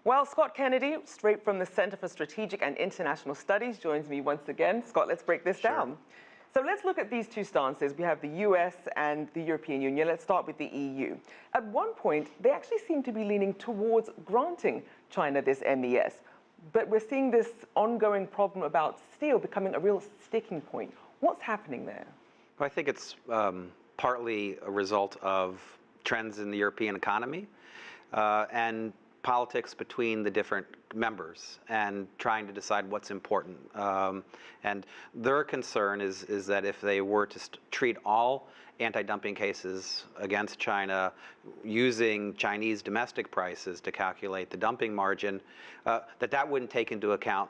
Well, Scott Kennedy, straight from the Center for Strategic and International Studies, joins me once again. Scott, let's break this down. So let's look at these two stances. We have the US and the European Union. Let's start with the EU. At one point, they actually seem to be leaning towards granting China this MES. But we're seeing this ongoing problem about steel becoming a real sticking point. What's happening there? Well, I think it's partly a result of trends in the European economy and politics between the different members and trying to decide what's important. And their concern is that if they were to treat all anti-dumping cases against China using Chinese domestic prices to calculate the dumping margin, that wouldn't take into account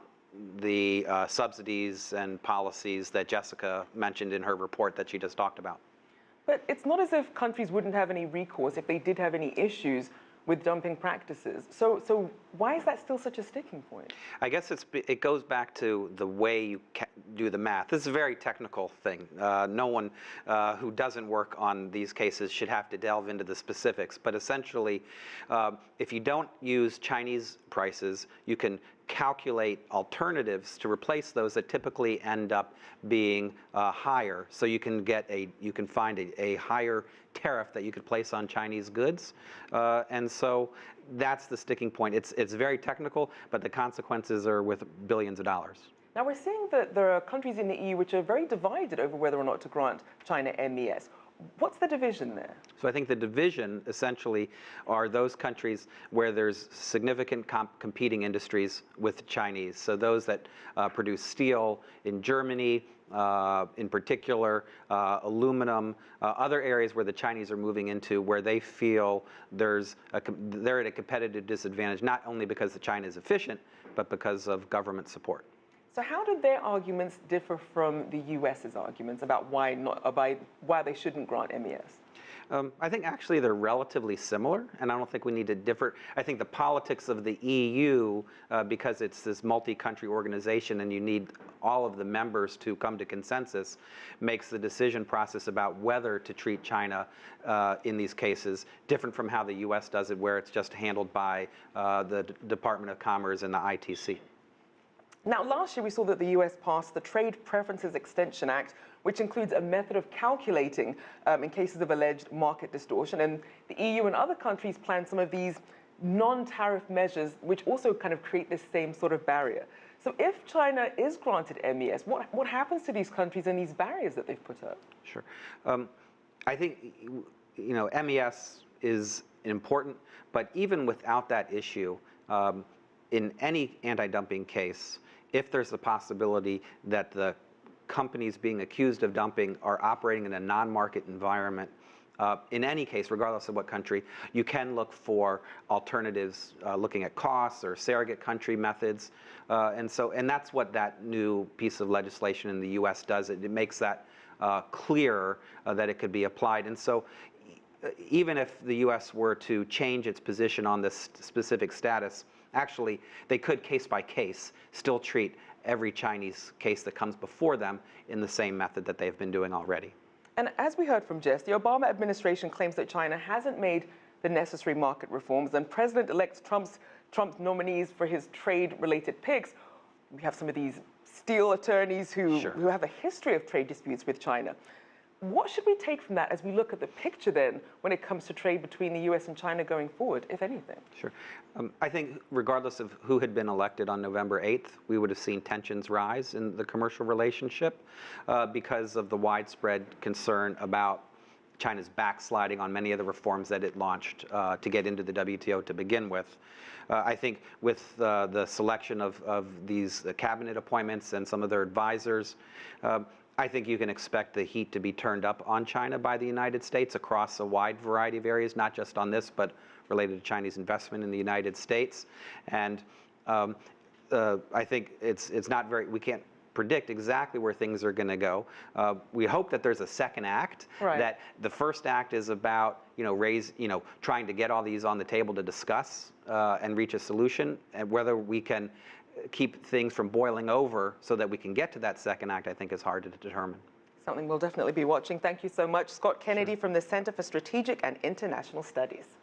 the subsidies and policies that Jessica mentioned in her report that she just talked about. But it's not as if countries wouldn't have any recourse if they did have any issues with dumping practices. So why is that still such a sticking point? I guess it goes back to the way you do the math. This is a very technical thing. No one who doesn't work on these cases should have to delve into the specifics. But essentially, if you don't use Chinese prices, you can calculate alternatives to replace those that typically end up being higher. So you can find a higher tariff that you could place on Chinese goods, and so that's the sticking point. It's very technical, but the consequences are with billions of dollars. Now we're seeing that there are countries in the EU which are very divided over whether or not to grant China MES. What's the division there? So I think the division essentially are those countries where there's significant competing industries with the Chinese. So those that produce steel in Germany, in particular, aluminum, other areas where the Chinese are moving into where they feel they're at a competitive disadvantage, not only because the China is efficient, but because of government support. So how did their arguments differ from the US's arguments about why they shouldn't grant MES? I think actually they're relatively similar, and I don't think we need to differ. I think the politics of the EU, because it's this multi-country organization and you need all of the members to come to consensus, makes the decision process about whether to treat China in these cases different from how the US does it, where it's just handled by the Department of Commerce and the ITC. Now, last year we saw that the US passed the Trade Preferences Extension Act, which includes a method of calculating in cases of alleged market distortion. And the EU and other countries plan some of these non-tariff measures, which also kind of create this same sort of barrier. So if China is granted MES, what happens to these countries and these barriers that they've put up? Sure. I think, MES is important, but even without that issue, in any anti-dumping case, if there's a possibility that the companies being accused of dumping are operating in a non-market environment, in any case, regardless of what country, you can look for alternatives, looking at costs or surrogate country methods, and that's what that new piece of legislation in the U.S. does. It makes that clear that it could be applied, and so even if the U.S. were to change its position on this specific status, actually, they could, case by case, still treat every Chinese case that comes before them in the same method that they've been doing already. And as we heard from Jess, the Obama administration claims that China hasn't made the necessary market reforms, and President-elect Trump's nominees for his trade-related picks, we have some of these steel attorneys who have a history of trade disputes with China. What should we take from that as we look at the picture then when it comes to trade between the US and China going forward, if anything? Sure. I think regardless of who had been elected on November 8th, we would have seen tensions rise in the commercial relationship because of the widespread concern about China's backsliding on many of the reforms that it launched to get into the WTO to begin with. I think with the selection of these cabinet appointments and some of their advisors, I think you can expect the heat to be turned up on China by the United States across a wide variety of areas, not just on this, but related to Chinese investment in the United States. And I think it's not we can't predict exactly where things are going to go. We hope that there's a second act, that the first act is about, trying to get all these on the table to discuss and reach a solution, and whether we can keep things from boiling over so that we can get to that second act, I think is hard to determine. Something we'll definitely be watching. Thank you so much, Scott Kennedy from the Center for Strategic and International Studies.